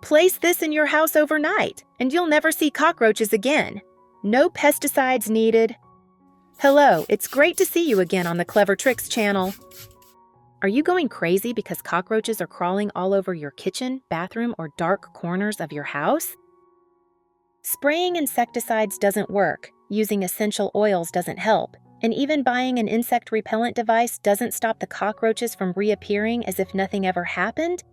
Place this in your house overnight, and you'll never see cockroaches again. No pesticides needed. Hello, it's great to see you again on the Clever Tricks channel. Are you going crazy because cockroaches are crawling all over your kitchen, bathroom, or dark corners of your house? Spraying insecticides doesn't work, using essential oils doesn't help, and even buying an insect repellent device doesn't stop the cockroaches from reappearing as if nothing ever happened?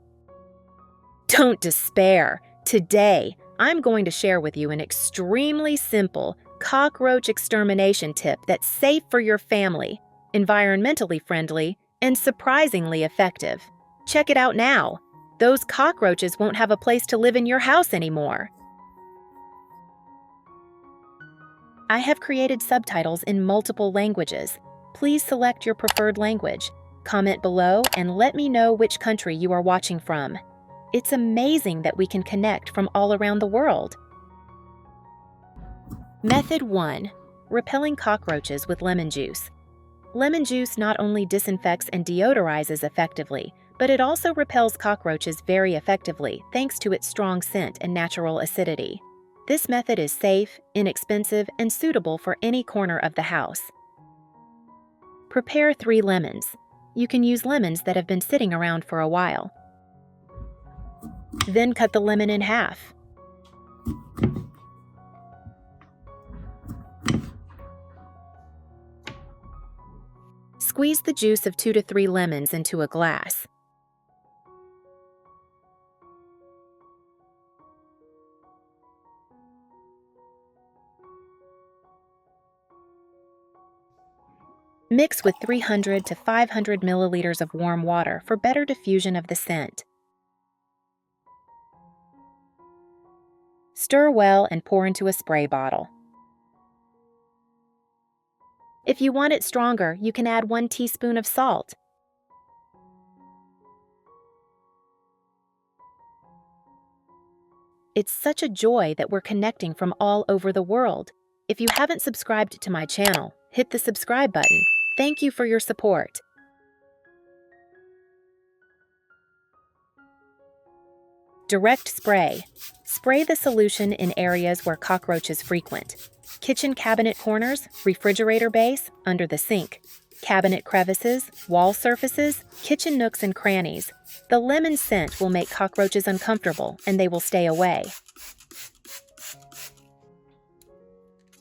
Don't despair. Today, I'm going to share with you an extremely simple cockroach extermination tip that's safe for your family, environmentally friendly, and surprisingly effective. Check it out now. Those cockroaches won't have a place to live in your house anymore. I have created subtitles in multiple languages. Please select your preferred language. Comment below and let me know which country you are watching from. It's amazing that we can connect from all around the world. Method 1. Repelling cockroaches with lemon juice. Lemon juice not only disinfects and deodorizes effectively, but it also repels cockroaches very effectively thanks to its strong scent and natural acidity. This method is safe, inexpensive, and suitable for any corner of the house. Prepare 3 lemons. You can use lemons that have been sitting around for a while. Then cut the lemon in half. Squeeze the juice of 2 to 3 lemons into a glass. Mix with 300 to 500 milliliters of warm water for better diffusion of the scent. Stir well and pour into a spray bottle. If you want it stronger, you can add 1 teaspoon of salt. It's such a joy that we're connecting from all over the world. If you haven't subscribed to my channel, hit the subscribe button. Thank you for your support. Direct spray. Spray the solution in areas where cockroaches frequent. Kitchen cabinet corners, refrigerator base, under the sink, cabinet crevices, wall surfaces, kitchen nooks and crannies. The lemon scent will make cockroaches uncomfortable and they will stay away.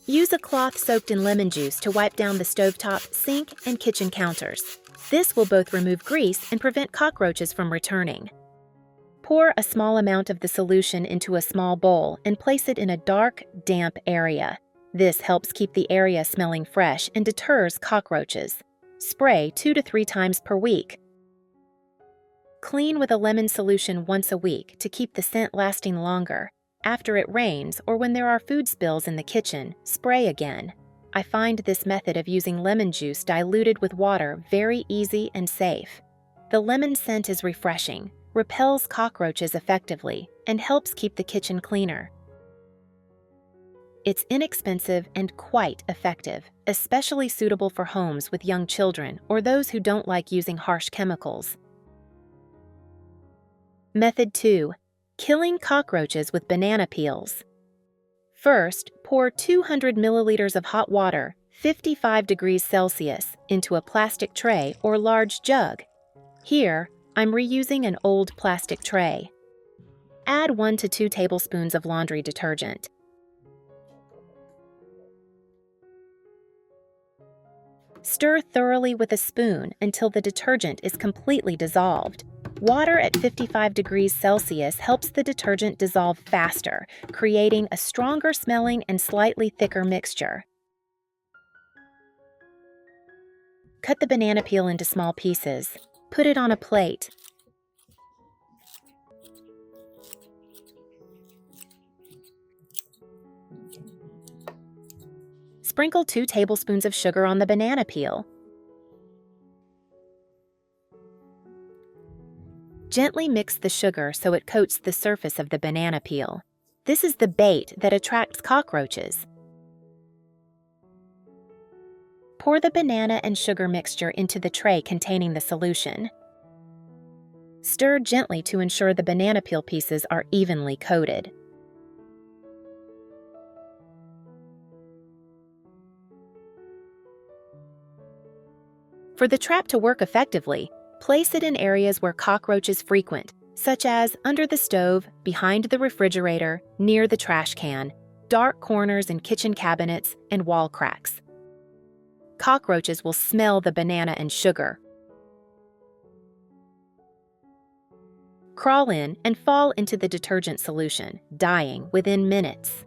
Use a cloth soaked in lemon juice to wipe down the stovetop, sink, and kitchen counters. This will both remove grease and prevent cockroaches from returning. Pour a small amount of the solution into a small bowl and place it in a dark, damp area. This helps keep the area smelling fresh and deters cockroaches. Spray 2 to 3 times per week. Clean with a lemon solution once a week to keep the scent lasting longer. After it rains or when there are food spills in the kitchen, spray again. I find this method of using lemon juice diluted with water very easy and safe. The lemon scent is refreshing, repels cockroaches effectively, and helps keep the kitchen cleaner. It's inexpensive and quite effective, especially suitable for homes with young children or those who don't like using harsh chemicals. Method 2. Killing cockroaches with banana peels. First, pour 200 milliliters of hot water, 55 degrees Celsius, into a plastic tray or large jug. Here, I'm reusing an old plastic tray. Add 1 to 2 tablespoons of laundry detergent. Stir thoroughly with a spoon until the detergent is completely dissolved. Water at 55 degrees Celsius helps the detergent dissolve faster, creating a stronger smelling and slightly thicker mixture. Cut the banana peel into small pieces. Put it on a plate. Sprinkle 2 tablespoons of sugar on the banana peel. Gently mix the sugar so it coats the surface of the banana peel. This is the bait that attracts cockroaches. Pour the banana and sugar mixture into the tray containing the solution. Stir gently to ensure the banana peel pieces are evenly coated. For the trap to work effectively, place it in areas where cockroaches frequent, such as under the stove, behind the refrigerator, near the trash can, dark corners in kitchen cabinets, and wall cracks. Cockroaches will smell the banana and sugar. Crawl in and fall into the detergent solution, dying within minutes.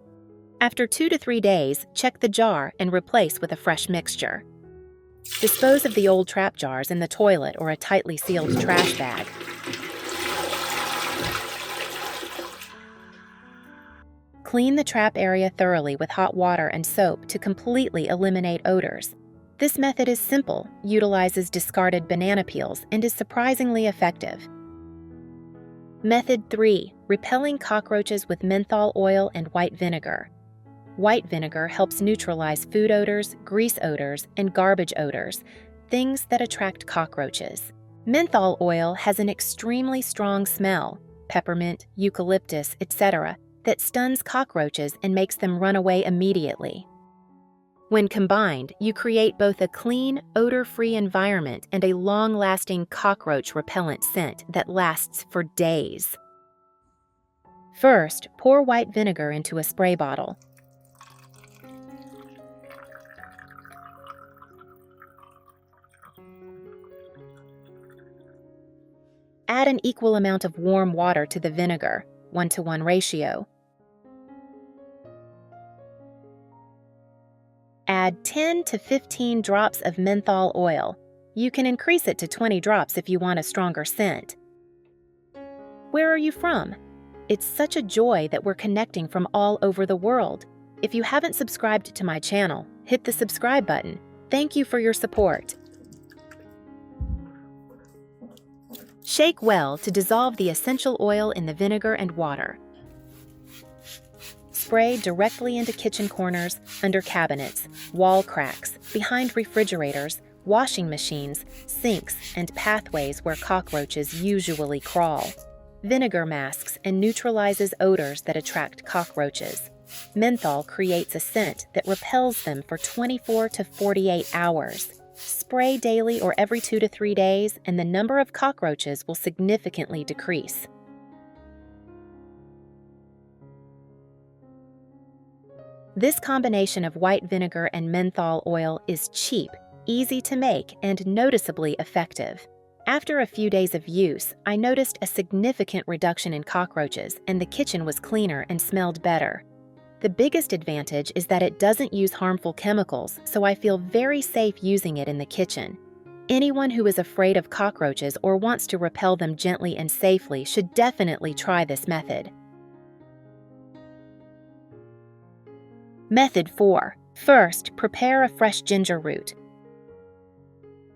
After 2 to 3 days, check the jar and replace with a fresh mixture. Dispose of the old trap jars in the toilet or a tightly sealed trash bag. Clean the trap area thoroughly with hot water and soap to completely eliminate odors. This method is simple, utilizes discarded banana peels, and is surprisingly effective. Method 3. Repelling cockroaches with menthol oil and white vinegar. White vinegar helps neutralize food odors, grease odors, and garbage odors, things that attract cockroaches. Menthol oil has an extremely strong smell, peppermint, eucalyptus, etc., that stuns cockroaches and makes them run away immediately. When combined, you create both a clean, odor-free environment and a long-lasting cockroach repellent scent that lasts for days. First, pour white vinegar into a spray bottle. Add an equal amount of warm water to the vinegar, 1-to-1 ratio. Add 10 to 15 drops of menthol oil. You can increase it to 20 drops if you want a stronger scent. Where are you from? It's such a joy that we're connecting from all over the world. If you haven't subscribed to my channel, hit the subscribe button. Thank you for your support. Shake well to dissolve the essential oil in the vinegar and water. Spray directly into kitchen corners, under cabinets, wall cracks, behind refrigerators, washing machines, sinks, and pathways where cockroaches usually crawl. Vinegar masks and neutralizes odors that attract cockroaches. Menthol creates a scent that repels them for 24 to 48 hours. Spray daily or every 2 to 3 days, and the number of cockroaches will significantly decrease. This combination of white vinegar and menthol oil is cheap, easy to make, and noticeably effective. After a few days of use, I noticed a significant reduction in cockroaches, and the kitchen was cleaner and smelled better. The biggest advantage is that it doesn't use harmful chemicals, so I feel very safe using it in the kitchen. Anyone who is afraid of cockroaches or wants to repel them gently and safely should definitely try this method. Method 4. First, prepare a fresh ginger root.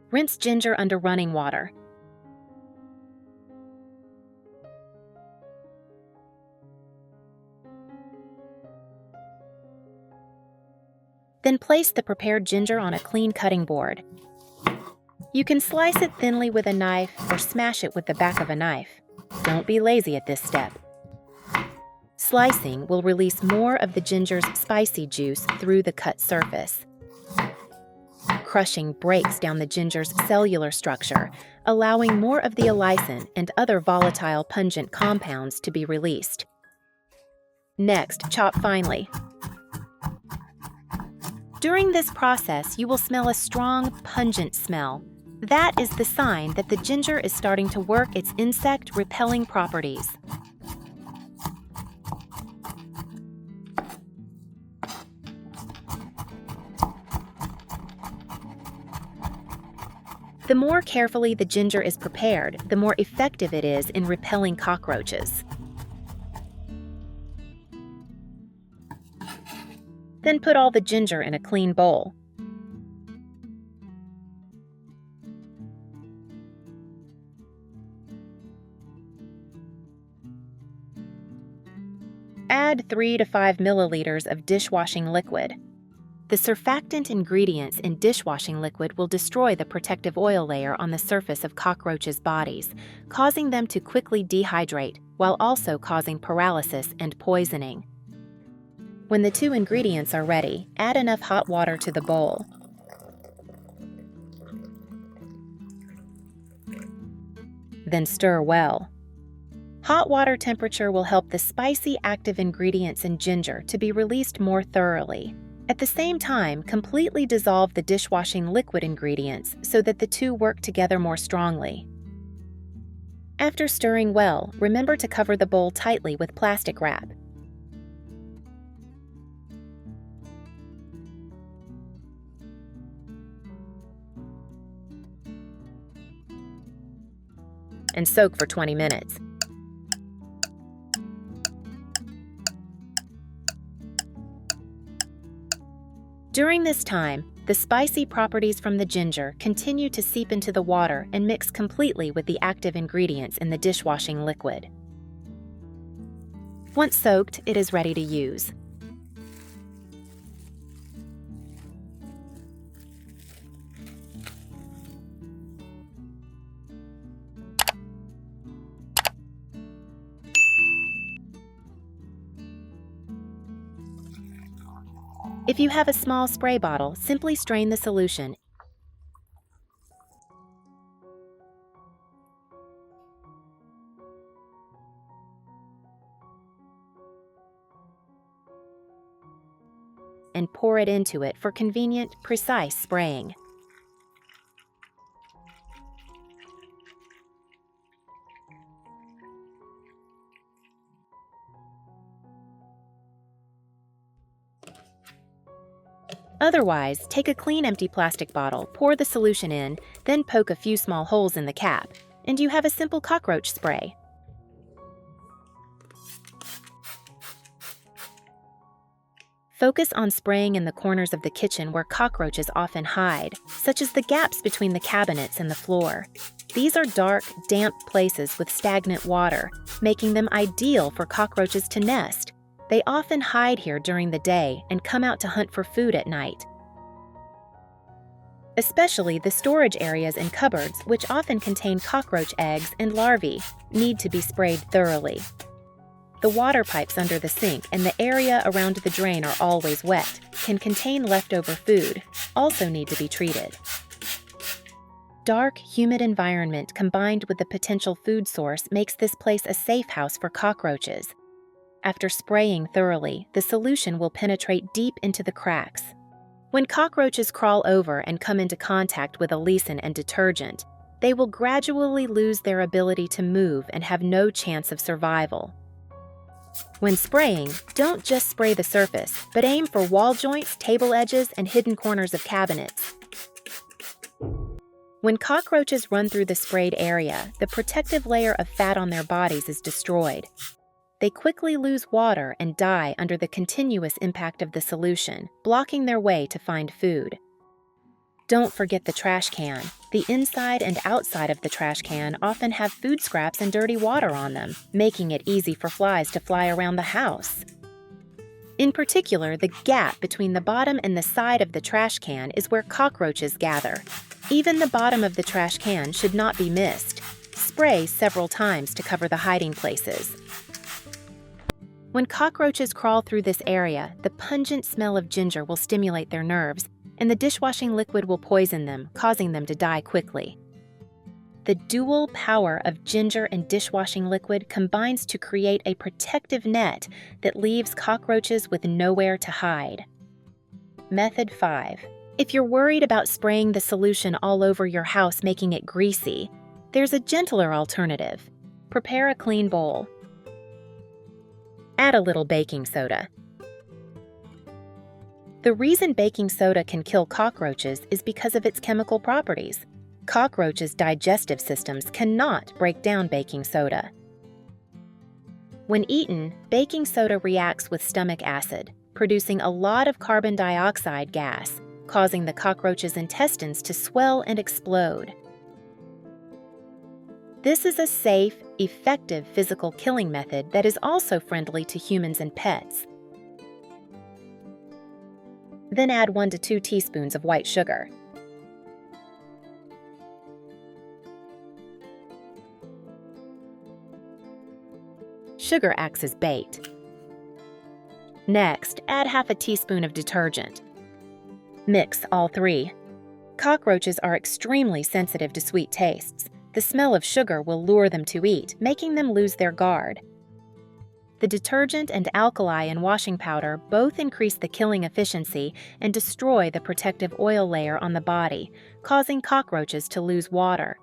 Rinse ginger under running water. Then place the prepared ginger on a clean cutting board. You can slice it thinly with a knife or smash it with the back of a knife. Don't be lazy at this step. Slicing will release more of the ginger's spicy juice through the cut surface. Crushing breaks down the ginger's cellular structure, allowing more of the allicin and other volatile pungent compounds to be released. Next, chop finely. During this process, you will smell a strong, pungent smell. That is the sign that the ginger is starting to work its insect-repelling properties. The more carefully the ginger is prepared, the more effective it is in repelling cockroaches. Then put all the ginger in a clean bowl. Add 3 to 5 milliliters of dishwashing liquid. The surfactant ingredients in dishwashing liquid will destroy the protective oil layer on the surface of cockroaches' bodies, causing them to quickly dehydrate while also causing paralysis and poisoning. When the two ingredients are ready, add enough hot water to the bowl. Then stir well. Hot water temperature will help the spicy active ingredients in ginger to be released more thoroughly. At the same time, completely dissolve the dishwashing liquid ingredients so that the two work together more strongly. After stirring well, remember to cover the bowl tightly with plastic wrap. And soak for 20 minutes. During this time, the spicy properties from the ginger continue to seep into the water and mix completely with the active ingredients in the dishwashing liquid. Once soaked, it is ready to use. If you have a small spray bottle, simply strain the solution and pour it into it for convenient, precise spraying. Otherwise, take a clean empty plastic bottle, pour the solution in, then poke a few small holes in the cap, and you have a simple cockroach spray. Focus on spraying in the corners of the kitchen where cockroaches often hide, such as the gaps between the cabinets and the floor. These are dark, damp places with stagnant water, making them ideal for cockroaches to nest. They often hide here during the day and come out to hunt for food at night. Especially the storage areas and cupboards, which often contain cockroach eggs and larvae, need to be sprayed thoroughly. The water pipes under the sink and the area around the drain are always wet, can contain leftover food, also need to be treated. Dark, humid environment combined with the potential food source makes this place a safe house for cockroaches. After spraying thoroughly, the solution will penetrate deep into the cracks. When cockroaches crawl over and come into contact with alicin and detergent, they will gradually lose their ability to move and have no chance of survival. When spraying, don't just spray the surface, but aim for wall joints, table edges, and hidden corners of cabinets. When cockroaches run through the sprayed area, the protective layer of fat on their bodies is destroyed. They quickly lose water and die under the continuous impact of the solution, blocking their way to find food. Don't forget the trash can. The inside and outside of the trash can often have food scraps and dirty water on them, making it easy for flies to fly around the house. In particular, the gap between the bottom and the side of the trash can is where cockroaches gather. Even the bottom of the trash can should not be missed. Spray several times to cover the hiding places. When cockroaches crawl through this area, the pungent smell of ginger will stimulate their nerves, and the dishwashing liquid will poison them, causing them to die quickly. The dual power of ginger and dishwashing liquid combines to create a protective net that leaves cockroaches with nowhere to hide. Method 5. If you're worried about spraying the solution all over your house, making it greasy, there's a gentler alternative. Prepare a clean bowl. Add a little baking soda. The reason baking soda can kill cockroaches is because of its chemical properties. Cockroaches' digestive systems cannot break down baking soda. When eaten, baking soda reacts with stomach acid, producing a lot of carbon dioxide gas, causing the cockroach's intestines to swell and explode. This is a safe, effective physical killing method that is also friendly to humans and pets. Then add 1 to 2 teaspoons of white sugar. Sugar acts as bait. Next, add half a teaspoon of detergent. Mix all three. Cockroaches are extremely sensitive to sweet tastes. The smell of sugar will lure them to eat, making them lose their guard. The detergent and alkali in washing powder both increase the killing efficiency and destroy the protective oil layer on the body, causing cockroaches to lose water.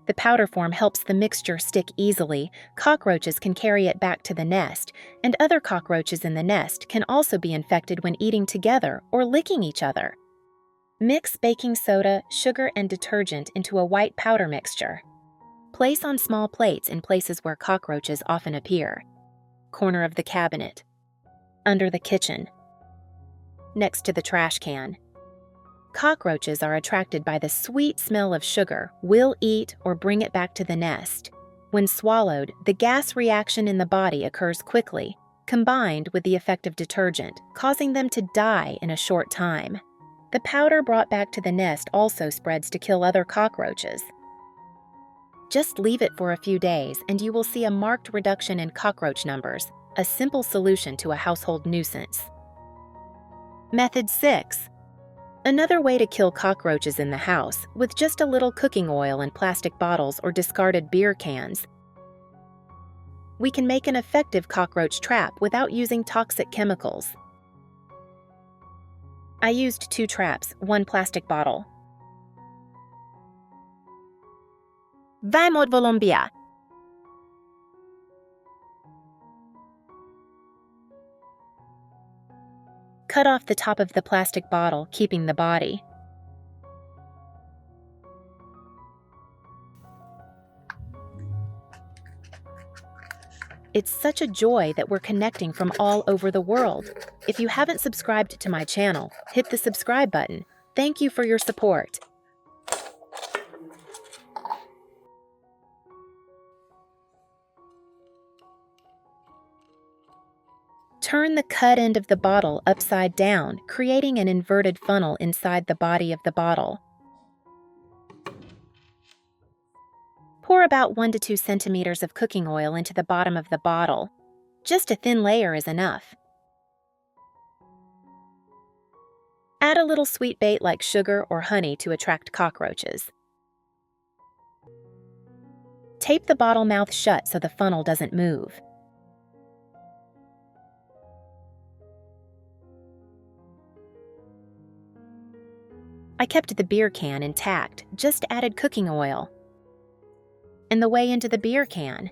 The powder form helps the mixture stick easily. Cockroaches can carry it back to the nest, and other cockroaches in the nest can also be infected when eating together or licking each other. Mix baking soda, sugar, and detergent into a white powder mixture. Place on small plates in places where cockroaches often appear. Corner of the cabinet. Under the kitchen. Next to the trash can. Cockroaches are attracted by the sweet smell of sugar, will eat or bring it back to the nest. When swallowed, the gas reaction in the body occurs quickly, combined with the effect of detergent, causing them to die in a short time. The powder brought back to the nest also spreads to kill other cockroaches. Just leave it for a few days and you will see a marked reduction in cockroach numbers, a simple solution to a household nuisance. Method 6. Another way to kill cockroaches in the house, with just a little cooking oil in plastic bottles or discarded beer cans. We can make an effective cockroach trap without using toxic chemicals. I used 2 traps, 1 plastic bottle. Vai mod Colombia. Cut off the top of the plastic bottle, keeping the body. It's such a joy that we're connecting from all over the world. If you haven't subscribed to my channel, hit the subscribe button. Thank you for your support. Turn the cut end of the bottle upside down, creating an inverted funnel inside the body of the bottle. Pour about 1 to 2 centimeters of cooking oil into the bottom of the bottle. Just a thin layer is enough. Add a little sweet bait like sugar or honey to attract cockroaches. Tape the bottle mouth shut so the funnel doesn't move. I kept the beer can intact, just added cooking oil. And the way into the beer can.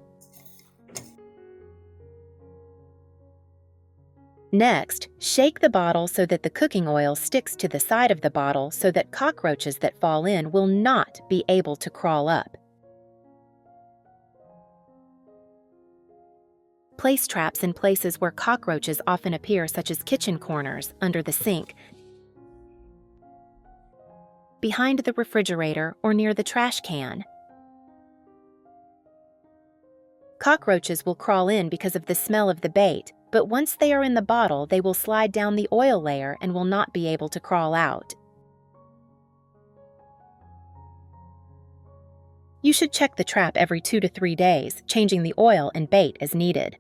Next, shake the bottle so that the cooking oil sticks to the side of the bottle so that cockroaches that fall in will not be able to crawl up. Place traps in places where cockroaches often appear, such as kitchen corners, under the sink, behind the refrigerator, or near the trash can. Cockroaches will crawl in because of the smell of the bait, but once they are in the bottle, they will slide down the oil layer and will not be able to crawl out. You should check the trap every 2 to 3 days, changing the oil and bait as needed.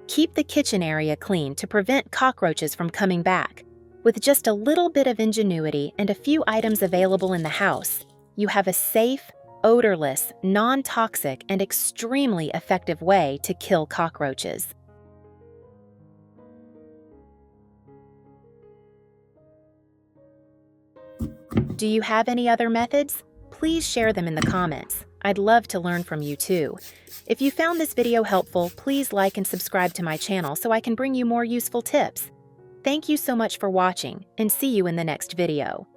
Keep the kitchen area clean to prevent cockroaches from coming back. With just a little bit of ingenuity and a few items available in the house, you have a safe, odorless, non-toxic, and extremely effective way to kill cockroaches. Do you have any other methods? Please share them in the comments. I'd love to learn from you too. If you found this video helpful, please like and subscribe to my channel so I can bring you more useful tips. Thank you so much for watching, and see you in the next video.